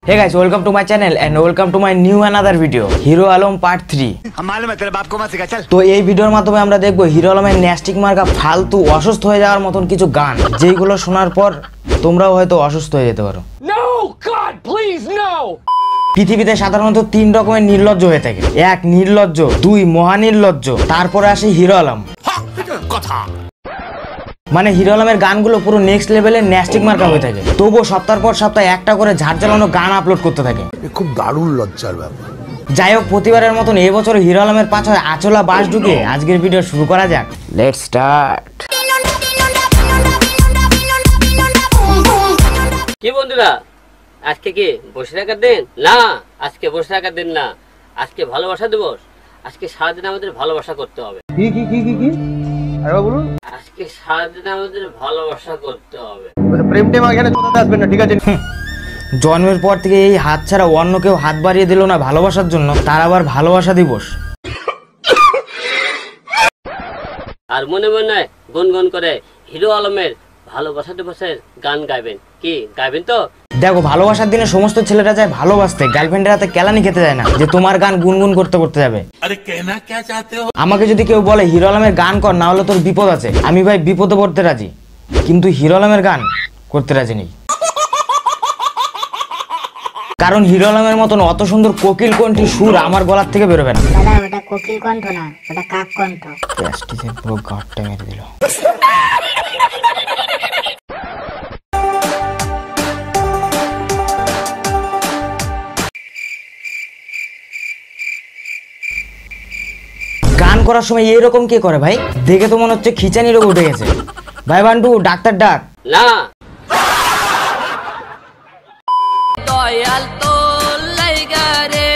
Hey guys, welcome to my channel and welcome to my new another video Hero Alam part 3 তো এই ভিডিওর মাধ্যমে আমরা দেখব হিরো আলমের ন্যাস্টিক মার্কা ফালতু অসুস্থ হয়ে যাওয়ার মতন কিছু গান যেগুলো শোনার পর তোমরাও হয়তো অসুস্থ হয়ে যেতে পারো। No God, please no! পৃথিবীতে সাধারণত তিন রকমের নির্লজ্জ হয়ে থাকে। এক নির্লজ্জ, দুই মহানির্লজ্জ, তারপরে আসে হিরো আলম। কথা মানে হিরো আলমের গানগুলো পুরো নেক্সট লেভেলের ন্যাস্টিক মার্কা হয়ে থাকে, তবুও সপ্তাহ পর সপ্তাহ একটা করে ঝাড় জ্বালানো গান আপলোড করতে থাকে। খুব দারুণ লজ্জার ব্যাপার। যাই হোক, প্রতিবারের মতন এবছর হিরো আলমের পাছায় আচলা বাস ঢুকে আজকের ভিডিও শুরু করা যাক। Let's start. কি বন্ধুরা, আজকে কি বসে থাকার দিন? না, আজকে বসে থাকার দিন না, আজকে ভালোবাসা দিবস। আজকে সারাদিন আমাদের ভালোবাসা করতে হবে। কি কি কি কি কি আরে বলুন, আজকে সারাদিন আমাদের ভালোবাসা করতে হবে। প্রেম টেম এখানে চলতে আসবেন না, ঠিক আছে? জন্মের পর থেকে এই হাত ছাড়া অন্য কেউ হাত বাড়িয়ে দিল না ভালোবাসার জন্য, তার আবার ভালোবাসা দিবস। আর মনে মনে গুনগুন করে হিরো আলমের ভালোবাসা দিবসের গান গাইবেন। কি গাইবেন তো? দেখো, ভালোবাসার দিনে সমস্ত ছেলেরা যায় ভালোবাসতে, গার্লফ্রেন্ডের হাতে কেলানি খেতে যায় না যে তোমার গান গুনগুন করতে করতে যাবে। আরে কেনা কে চাতে হো? আমাকে যদি কেউ বলে হিরো আলমের গান কর, না হলে তোর বিপদ আছে, আমি ভাই বিপদে পড়তে রাজি, কিন্তু হিরো আলমের গান করতে রাজি নেই। কারণ হিরো আলমের মতন অত সুন্দর কোকিল কণ্ঠী সুর আমার গলার থেকে বেরোবে না। দাদা, ওটা কোকিল কণ্ঠ না, ওটা কাক কণ্ঠ। প্লাস্টিকের পুরো গাঁটটা মেরে দিল। গান করার সময় এইরকম কে করে ভাই? দেখে তো মনে হচ্ছে খিচানি রোগ উঠে গেছে। ভাই বান্টু, ডাক্তার ডাক। না, দয়াল তো লাইগা রে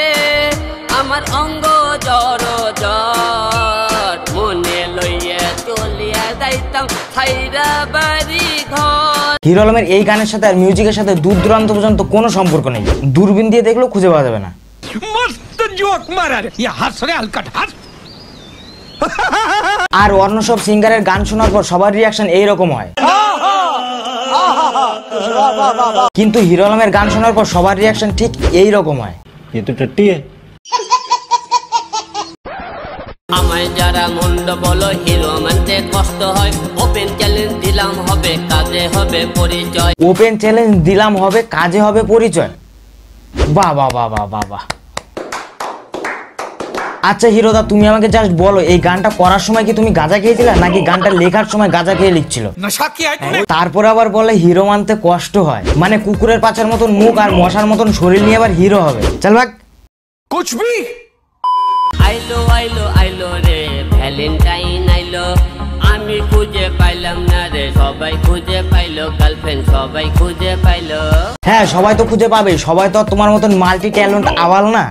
আমার অঙ্গ জড় জড়, মনে লইয়া চলিয়া যাইতাম ছাইরা বাড়ি ঘর। হিরো আলমের এই গানের সাথে আর মিউজিকের সাথে দূর দূরান্ত পর্যন্ত কোনো সম্পর্ক নেই। দূরবীন দিয়ে দেখলেও খুঁজে পাওয়া যাবে না। मस्त जोक मारा रे, ये हंस रे हलकट हंस। আর অন্য সব সিঙ্গারের গান শোনার পর সবার রিয়াকশন এইরকম হয়, কিন্তু হিরো আলমের গান শোনার পর সবার রিয়াকশন ঠিক এইরকম হয়। ये तो टट्टी है। আমায় যারা মন্দ বলো হিরো মানতে কষ্ট হয়, ওপেন চ্যালেঞ্জ দিলাম হবে কাজে হবে পরিচয়। ওপেন চ্যালেঞ্জ দিলাম হবে কাজে হবে পরিচয়। বাহ বাহ বাহ বাহ বাহ বাহ। আচ্ছা হিরোদা, তুমি আমাকে জাস্ট বলো, এই গানটা করার সময় কি তুমি গাঁজা খেয়েছিলে নাকি গানটা লেখার সময় গাঁজা খেয়ে লিখছিল? नशा किया है तूने? তারপরে আবার বলে হিরো মানতে কষ্ট হয়, মানে কুকুরের পাছার মতন মুখ আর মশার মতন শরীর নিয়ে আবার হিরো হবে। চল ভাগ। कुछ भी আইলো আইলো আইলো রে ভ্যালেন্টাইন আইলো, আমি খুঁজে পাইলাম না রে, সবাই খুঁজে পাইলো গার্লফ্রেন্ড, সবাই খুঁজে পাইলো। হ্যাঁ, সবাই তো খুঁজে পাবে, সবাই তো আর তোমার মতন মাল্টি ট্যালেন্ট আওয়াল না।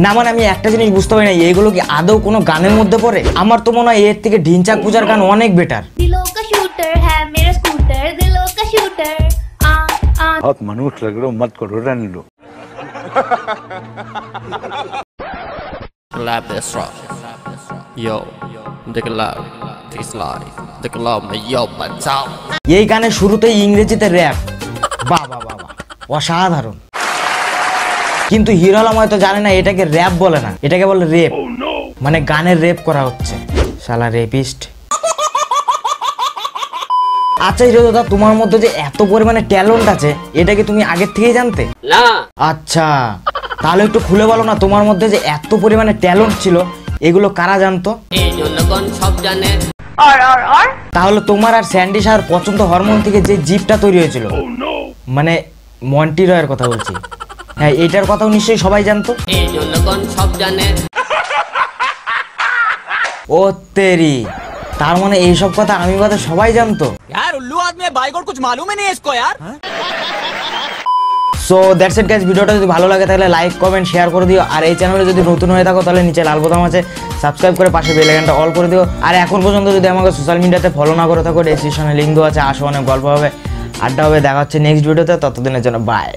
না মানে আমি একটা জিনিস বুঝতে পারি না, এগুলো কি আদৌ কোনো গানের মধ্যে পড়ে? আমার তো মনে হয় এর থেকে ঢিনচাক পূজার গান অনেক বেটার। दिलों का शूटर है मेरा स्कूटर, दिलों का शूटर। बहुत मनुष्य लग रहे हो, मत करो, रहने दो। Clap this rock. Yo, the club, this life, the club, yo, bachao. এই গানের শুরুতেই ইংরেজিতে র্যাপ। বাহ বাহ বাহ বাহ, অসাধারণ। কিন্তু হিরো আলম হয়তো জানে না এটাকে র্যাপ বলে না, এটাকে বলে রেপ। মানে গানের রেপ করা হচ্ছে, শালা রেপিস্ট। আচ্ছা হিরো দাদা, তোমার মধ্যে যে এত পরিমাণে ট্যালেন্ট আছে, এটা কি তুমি আগের থেকেই জানতে? না, আচ্ছা, তাহলে একটু খুলে বলো না, তোমার মধ্যে যে এত পরিমাণে ট্যালেন্ট ছিল, এগুলো কারা জানতো? এই জনগণ সব জানে। তাহলে তোমার আর স্যান্ডি শাহর পছন্দ হরমোন থেকে যে জিপটা তৈরি হয়েছিল, মানে মন্টি রয়ের কথা বলছি, হ্যাঁ এটার কথাও নিশ্চয়ই সবাই জানতো। এই জনগণ সব জানে। ও তেরি, তার মানে এইসব কথা আমি বাদে সবাই জানতো। यार उल्लू आदमी है, बाइक और कुछ मालूम ही नहीं है इसको यार। সো দ্যাটস ইট গাইস, ভিডিওটা যদি ভালো লাগে তাহলে লাইক কমেন্ট শেয়ার করে দিও। আর এই চ্যানেলে যদি নতুন হয়ে থাকো তাহলে নিচে লাল বোতাম আছে, সাবস্ক্রাইব করে পাশে বেল আইকনটা অল করে দিও। আর এখন পর্যন্ত যদি আমাকে সোশ্যাল মিডিয়াতে ফলো না করে থাকো, ডেসক্রিপশনে লিংক দেওয়া আছে, আসো, অনেক গল্প হবে, আড্ডা হবে। দেখা হচ্ছে নেক্সট ভিডিওতে, ততদিনের জন্য বাই।